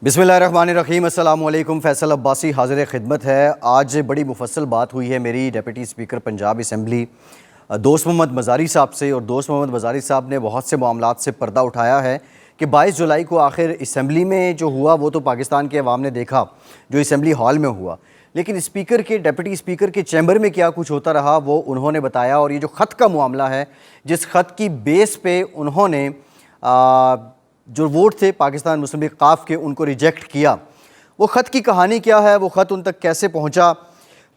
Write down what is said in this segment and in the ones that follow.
बिस्मिल्लाहिर्रहमानिर्रहीम। अस्सलामुअलैकुम। फैसल अब्बासी हाज़िर खिदमत है। आज बड़ी मुफस्सल बात हुई है मेरी डिप्टी स्पीकर पंजाब असम्बली दोस्त मोहम्मद मज़ारी साहब से, और दोस्त मोहम्मद मज़ारी साहब ने बहुत से मामलात से पर्दा उठाया है कि 22 जुलाई को आखिर असम्बली में जो हुआ वो तो पाकिस्तान के अवाम ने देखा, जो असम्बली हॉल में हुआ, लेकिन स्पीकर के डिप्टी स्पीकर के चैम्बर में क्या कुछ होता रहा वो उन्होंने बताया। और ये जो ख़त का मामला है, जिस ख़त की बेस पे उन्होंने जो वोट थे पाकिस्तान मुस्लिम लीग काफ के उनको रिजेक्ट किया, वो ख़त की कहानी क्या है, वो ख़त उन तक कैसे पहुंचा,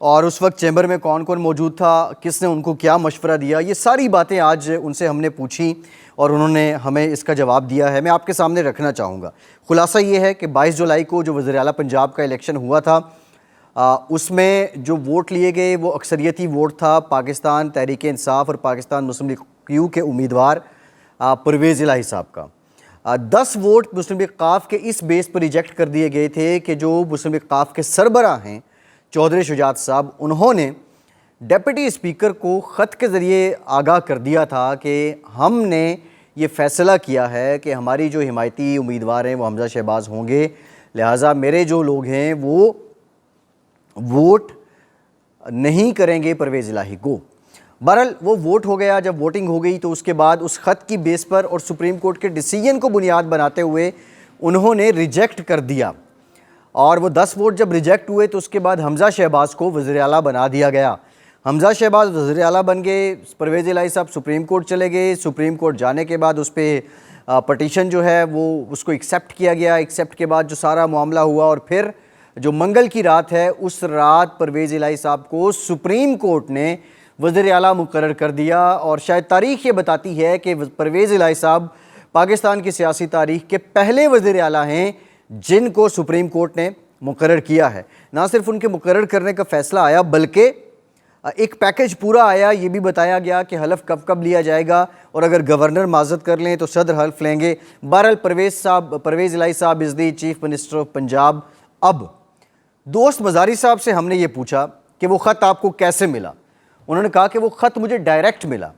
और उस वक्त चैम्बर में कौन कौन मौजूद था, किसने उनको क्या मशवरा दिया, ये सारी बातें आज उनसे हमने पूछी और उन्होंने हमें इसका जवाब दिया है। मैं आपके सामने रखना चाहूँगा। खुलासा ये है कि 22 जुलाई को जो वज़ीर आला पंजाब का इलेक्शन हुआ था, उसमें जो वोट लिए गए वो अक्सरियती वोट था पाकिस्तान तहरीक इंसाफ और पाकिस्तान मुस्लिम लीग क्यू के उम्मीदवार परवेज़ इलाही साहब का। 10 वोट मुस्लिम लीग काफ के इस बेस पर रिजेक्ट कर दिए गए थे कि जो मुस्लिम लीग काफ के सरबराह हैं चौधरी शुजात साहब, उन्होंने डिप्टी स्पीकर को ख़त के ज़रिए आगाह कर दिया था कि हमने ये फ़ैसला किया है कि हमारी जो हिमायती उम्मीदवार हैं वो हमज़ा शहबाज होंगे, लिहाजा मेरे जो लोग हैं वो वोट नहीं करेंगे परवेज़ इलाही को। बहरहाल वो वोट हो गया। जब वोटिंग हो गई तो उसके बाद उस ख़त की बेस पर और सुप्रीम कोर्ट के डिसीजन को बुनियाद बनाते हुए उन्होंने रिजेक्ट कर दिया, और वो 10 वोट जब रिजेक्ट हुए तो उसके बाद हमज़ा शहबाज को वज़ीर आला बना दिया गया। हमज़ा शहबाज वज़ीर आला बन गए, परवेज़ इलाही साहब सुप्रीम कोर्ट चले गए। सुप्रीम कोर्ट जाने के बाद उस पर पटिशन जो है वो उसको एक्सेप्ट किया गया। एक्सेप्ट के बाद जो सारा मामला हुआ, और फिर जो मंगल की रात है उस रात परवेज़ इलाही साहब को सुप्रीम कोर्ट ने वज़ीर आला मुकर्रर कर दिया। और शायद तारीख़ ये बताती है कि परवेज़ इलाही साहब पाकिस्तान की सियासी तारीख़ के पहले वज़ीर आला हैं जिनको सुप्रीम कोर्ट ने मुकर्रर किया है। ना सिर्फ उनके मुकर्रर करने का फ़ैसला आया, बल्कि एक पैकेज पूरा आया। ये भी बताया गया कि हल्फ कब कब लिया जाएगा, और अगर गवर्नर माजत कर लें तो सदर हल्फ लेंगे। बहरहाल परवेज़ इलाही साहब is the chief minister of Punjab. अब दोस्त मज़ारी साहब से हमने ये पूछा कि वो ख़त आपको कैसे मिला। उन्होंने कहा कि वो ख़त मुझे डायरेक्ट मिला,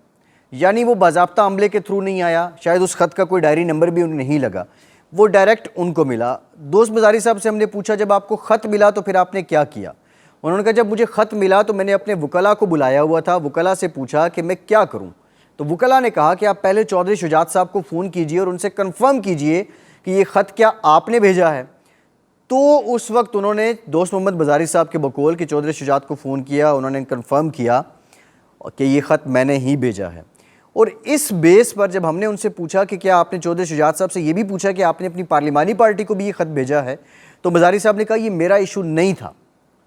यानी वो बाज़ाब्ता अमले के थ्रू नहीं आया, शायद उस ख़त का कोई डायरी नंबर भी उन्हें नहीं लगा, वो डायरेक्ट उनको मिला। दोस्त मज़ारी साहब से हमने पूछा जब आपको ख़त मिला तो फिर आपने क्या किया। उन्होंने कहा जब मुझे ख़त मिला तो मैंने अपने वकला को बुलाया हुआ था, वकला से पूछा कि मैं क्या करूँ। तो वकला ने कहा कि आप पहले चौधरी शुजात साहब को फ़ोन कीजिए और उनसे कन्फर्म कीजिए कि ये ख़त क्या आपने भेजा है। तो उस वक्त उन्होंने दोस्त मोहम्मद मज़ारी साहब के बकौल कि चौधरी शुजात को फ़ोन किया, उन्होंने कन्फर्म किया कि ये ख़त मैंने ही भेजा है। और इस बेस पर जब हमने उनसे पूछा कि क्या आपने चौधरी शुजात साहब से ये भी पूछा कि आपने अपनी पार्लिमानी पार्टी को भी ये ख़त भेजा है, तो मज़ारी साहब ने कहा ये मेरा इशू नहीं था,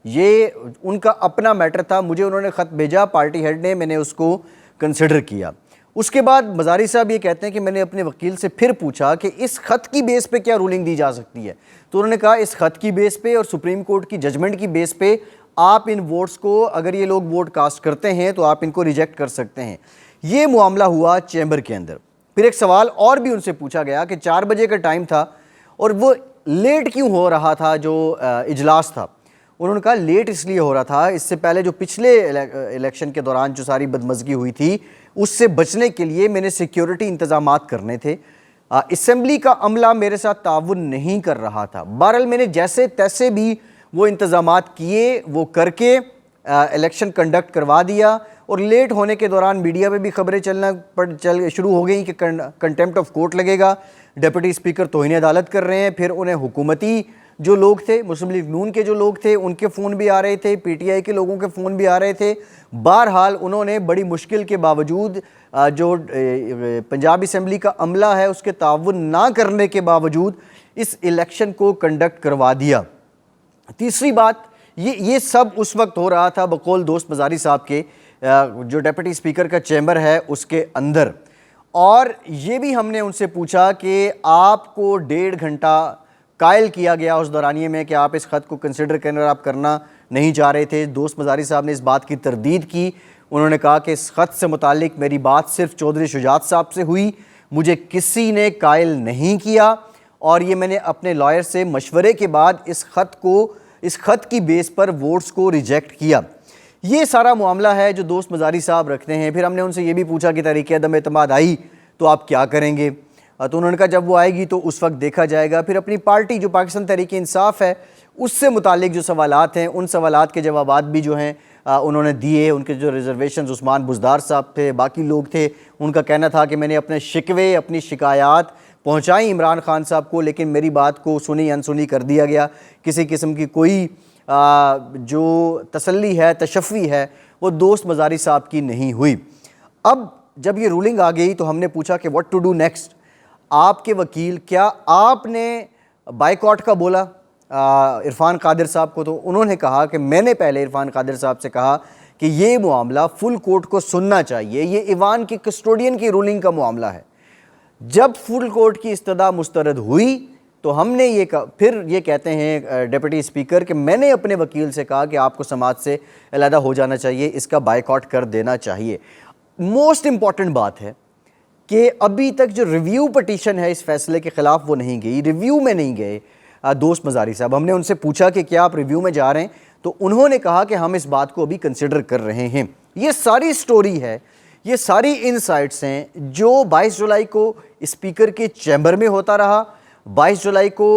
ये उनका अपना मैटर था, मुझे उन्होंने ख़त भेजा, पार्टी हेड ने, मैंने उसको कंसिडर किया। उसके बाद मज़ारी साहब ये कहते हैं कि मैंने अपने वकील से फिर पूछा कि इस ख़त की बेस पे क्या रूलिंग दी जा सकती है, तो उन्होंने कहा इस ख़त की बेस पे और सुप्रीम कोर्ट की जजमेंट की बेस पे आप इन वोट्स को, अगर ये लोग वोट कास्ट करते हैं तो आप इनको रिजेक्ट कर सकते हैं। ये मामला हुआ चैम्बर के अंदर। फिर एक सवाल और भी उनसे पूछा गया कि 4 बजे का टाइम था और वो लेट क्यों हो रहा था जो इजलास था। उन्होंने कहा लेट इसलिए हो रहा था, इससे पहले जो पिछले इलेक्शन के दौरान जो सारी बदमज़गी हुई थी उससे बचने के लिए मैंने सिक्योरिटी इंतज़ामात करने थे। असम्बली का अमला मेरे साथ ताउन नहीं कर रहा था। बहरहाल मैंने जैसे तैसे भी वो इंतज़ामात किए, वो करके इलेक्शन कंडक्ट करवा दिया। और लेट होने के दौरान मीडिया में भी खबरें चल शुरू हो गई कि कंटेम्प्ट ऑफ कोर्ट लगेगा, डिप्टी स्पीकर तौहीन अदालत कर रहे हैं। फिर उन्हें हुकूमती जो लोग थे, मुस्लिम लीग नून के जो लोग थे, उनके फ़ोन भी आ रहे थे, PTI के लोगों के फ़ोन भी आ रहे थे। बहरहाल उन्होंने बड़ी मुश्किल के बावजूद, जो पंजाब असम्बली का अमला है उसके ताउन ना करने के बावजूद, इस इलेक्शन को कंडक्ट करवा दिया। तीसरी बात, ये सब उस वक्त हो रहा था बकौल दोस्त मज़ारी साहब के, जो डिप्टी स्पीकर का चैम्बर है उसके अंदर। और ये भी हमने उनसे पूछा कि आपको 1.5 घंटा कायल किया गया उस दौरानिए में कि आप इस ख़त को कंसिडर करना और आप करना नहीं चाह रहे थे। दोस्त मज़ारी साहब ने इस बात की तरदीद की। उन्होंने कहा कि इस ख़त से मुतालिक मेरी बात सिर्फ चौधरी शुजात साहब से हुई, मुझे किसी ने कायल नहीं किया, और ये मैंने अपने लॉयर से मशवरे के बाद इस ख़त की बेस पर वोट्स को रिजेक्ट किया। ये सारा मामला है जो दोस्त मज़ारी साहब रखते हैं। फिर हमने उनसे ये भी पूछा कि तहरीक अदम एतमाद आई तो आप क्या करेंगे। तो उन्होंने कहा जब वो आएगी तो उस वक्त देखा जाएगा। फिर अपनी पार्टी जो पाकिस्तान तहरीक इंसाफ है उससे मुतालिक जो सवालात हैं उन सवालात के जवाबात भी जो हैं उन्होंने दिए। उनके जो रिजर्वेशन उस्मान बुज़दार साहब थे, बाकी लोग थे, उनका कहना था कि मैंने अपने शिकवे अपनी शिकायत पहुंचाई इमरान खान साहब को, लेकिन मेरी बात को सुनी अनसुनी कर दिया गया। किसी किस्म की कोई जो तसल्ली है, तशफ़ी है, वो दोस्त मज़ारी साहब की नहीं हुई। अब जब ये रूलिंग आ गई तो हमने पूछा कि व्हाट टू डू नेक्स्ट। आपके वकील, क्या आपने बाइकआउट का बोला इरफान कादिर साहब को? तो उन्होंने कहा कि मैंने पहले इरफान कादिर साहब से कहा कि ये मामला फुल कोर्ट को सुनना चाहिए, ये ईवान की कस्टोडियन की रूलिंग का मामला है। जब फुल कोर्ट की इस्तदा मुस्तरद हुई तो हमने ये फिर ये कहते हैं डिप्टी स्पीकर कि मैंने अपने वकील से कहा कि आपको समाज से अलहदा हो जाना चाहिए, इसका बाइकआउट कर देना चाहिए। मोस्ट इम्पॉर्टेंट बात है कि अभी तक जो रिव्यू पटिशन है इस फैसले के ख़िलाफ़ वो नहीं गई, रिव्यू में नहीं गए दोस्त मज़ारी साहब। हमने उनसे पूछा कि क्या आप रिव्यू में जा रहे हैं, तो उन्होंने कहा कि हम इस बात को अभी कंसिडर कर रहे हैं। ये सारी स्टोरी है, ये सारी इनसाइट्स हैं जो 22 जुलाई को स्पीकर के चैम्बर में होता रहा। 22 जुलाई को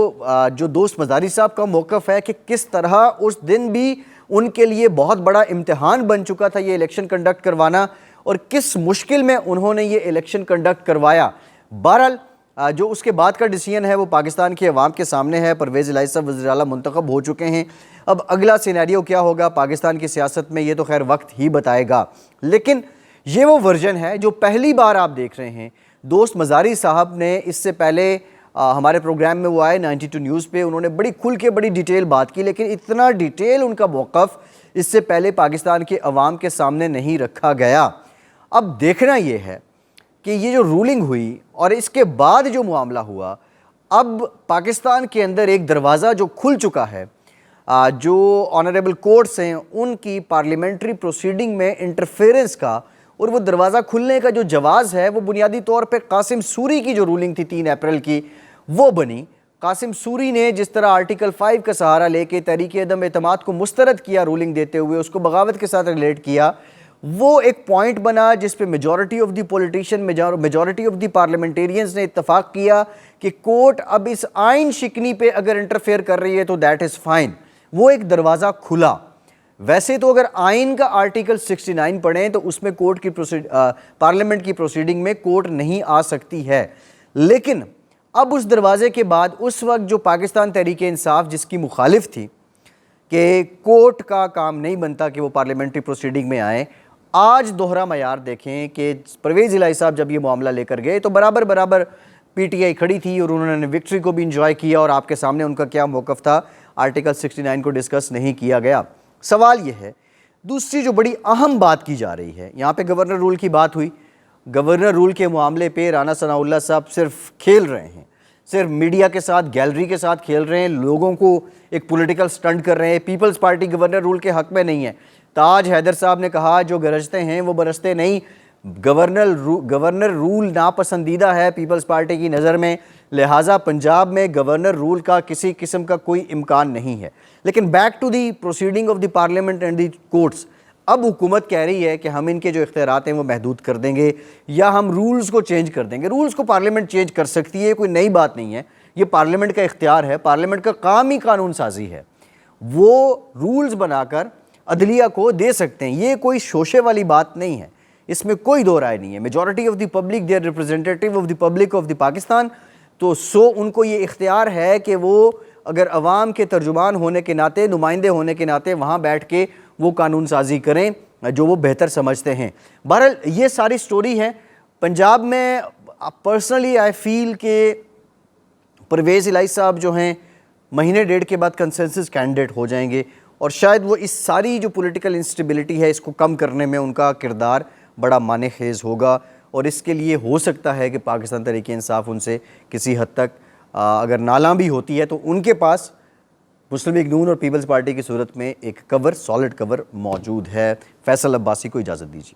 जो दोस्त मज़ारी साहब का मौक़िफ़ है कि किस तरह उस दिन भी उनके लिए बहुत बड़ा इम्तिहान बन चुका था ये इलेक्शन कंडक्ट करवाना, और किस मुश्किल में उन्होंने ये इलेक्शन कंडक्ट करवाया। बहरहाल जो उसके बाद का डिसीजन है वो पाकिस्तान की अवाम के सामने है। परवेज़ इलाही साहब वज़ीर आला मुंतखब हो चुके हैं। अब अगला सिनेरियो क्या होगा पाकिस्तान की सियासत में, ये तो खैर वक्त ही बताएगा। लेकिन ये वो वर्जन है जो पहली बार आप देख रहे हैं। दोस्त मज़ारी साहब ने इससे पहले हमारे प्रोग्राम में वो आए 92 न्यूज़ पे, उन्होंने बड़ी खुल के बड़ी डिटेल बात की, लेकिन इतना डिटेल उनका मौक़िफ़ इससे पहले पाकिस्तान के अवाम के सामने नहीं रखा गया। अब देखना ये है कि ये जो रूलिंग हुई और इसके बाद जो मामला हुआ, अब पाकिस्तान के अंदर एक दरवाज़ा जो खुल चुका है, जो ऑनरेबल कोर्ट्स हैं उनकी पार्लियामेंट्री प्रोसीडिंग में इंटरफेरेंस का, और वो दरवाज़ा खुलने का जो जवाज़ है वो बुनियादी तौर पे कासिम सूरी की जो रूलिंग थी 3 अप्रैल की वो बनी। कासिम सूरी ने जिस तरह आर्टिकल 5 का सहारा लेके तहरीक अदम एतमाद को मुस्तरद किया रूलिंग देते हुए, उसको बगावत के साथ रिलेट किया, वो एक पॉइंट बना जिस पे majority of the politician, majority of the parliamentarians ने इत्तफाक किया कि कोर्ट अब इस आइन शिकनी पे अगर इंटरफेयर कर रही है तो दैट इज़ फाइन। वो एक दरवाज़ा खुला। वैसे तो अगर आइन का आर्टिकल 69 पढ़ें तो उसमें कोर्ट की पार्लियामेंट की प्रोसीडिंग में कोर्ट नहीं आ सकती है, लेकिन अब उस दरवाजे के बाद उस वक्त जो पाकिस्तान तहरीक इंसाफ जिसकी मुखालिफ थी कि कोर्ट का काम नहीं बनता कि वो पार्लियामेंट्री प्रोसीडिंग में आए, आज दोहरा मयार देखें कि परवेज़ इलाही साहब जब ये मामला लेकर गए तो बराबर बराबर पीटीआई खड़ी थी और उन्होंने विक्ट्री को भी इंजॉय किया, और आपके सामने उनका क्या मौक़िफ़ था, आर्टिकल 69 को डिस्कस नहीं किया गया। सवाल ये है, दूसरी जो बड़ी अहम बात की जा रही है, यहाँ पे गवर्नर रूल की बात हुई। गवर्नर रूल के मामले पे राना सनाउल्लाह साहब सिर्फ खेल रहे हैं, सिर्फ मीडिया के साथ, गैलरी के साथ खेल रहे हैं, लोगों को एक पॉलिटिकल स्टंट कर रहे हैं। पीपल्स पार्टी गवर्नर रूल के हक़ में नहीं है। ताज हैदर साहब ने कहा जो गरजते हैं वो बरसते नहीं। गवर्नर रूल नापसंदीदा है पीपल्स पार्टी की नज़र में, लिहाजा पंजाब में गवर्नर रूल का किसी किस्म का कोई इम्कान नहीं है। लेकिन back to the proceeding of the parliament and the courts, अब हुकूमत कह रही है कि हम इनके जो इख्तियारात हैं वो महदूद कर देंगे या हम रूल्स को चेंज कर देंगे। रूल्स को पार्लियामेंट चेंज कर सकती है, कोई नई बात नहीं है, ये पार्लियामेंट का इख्तियार है, पार्लियामेंट का काम ही कानून साजी है। वो रूल्स बनाकर अदलिया को दे सकते हैं, ये कोई शोशे वाली बात नहीं है, इसमें कोई दो राय नहीं है। Majority of the public, they are representative of the public of the Pakistan, तो उनको ये इख्तियार है कि वो अगर अवाम के तर्जुमान होने के नाते, नुमाइंदे होने के नाते वहाँ बैठ के वो कानून साजी करें जो वो बेहतर समझते हैं। बहरहाल ये सारी स्टोरी है पंजाब में। पर्सनली आई फील कि परवेज़ इलाही साहब जो हैं महीने डेढ़ के बाद कंसेंसस कैंडिडेट हो जाएंगे, और शायद वो इस सारी जो पॉलिटिकल इंस्टेबिलिटी है इसको कम करने में उनका किरदार बड़ा माने खेज़ होगा, और इसके लिए हो सकता है कि पाकिस्तान तहरीक इंसाफ उनसे किसी हद तक अगर नाला भी होती है तो उनके पास मुस्लिम लीग नून और पीपल्स पार्टी की सूरत में एक कवर, सॉलिड कवर मौजूद है। फैसल अब्बासी को इजाज़त दीजिए।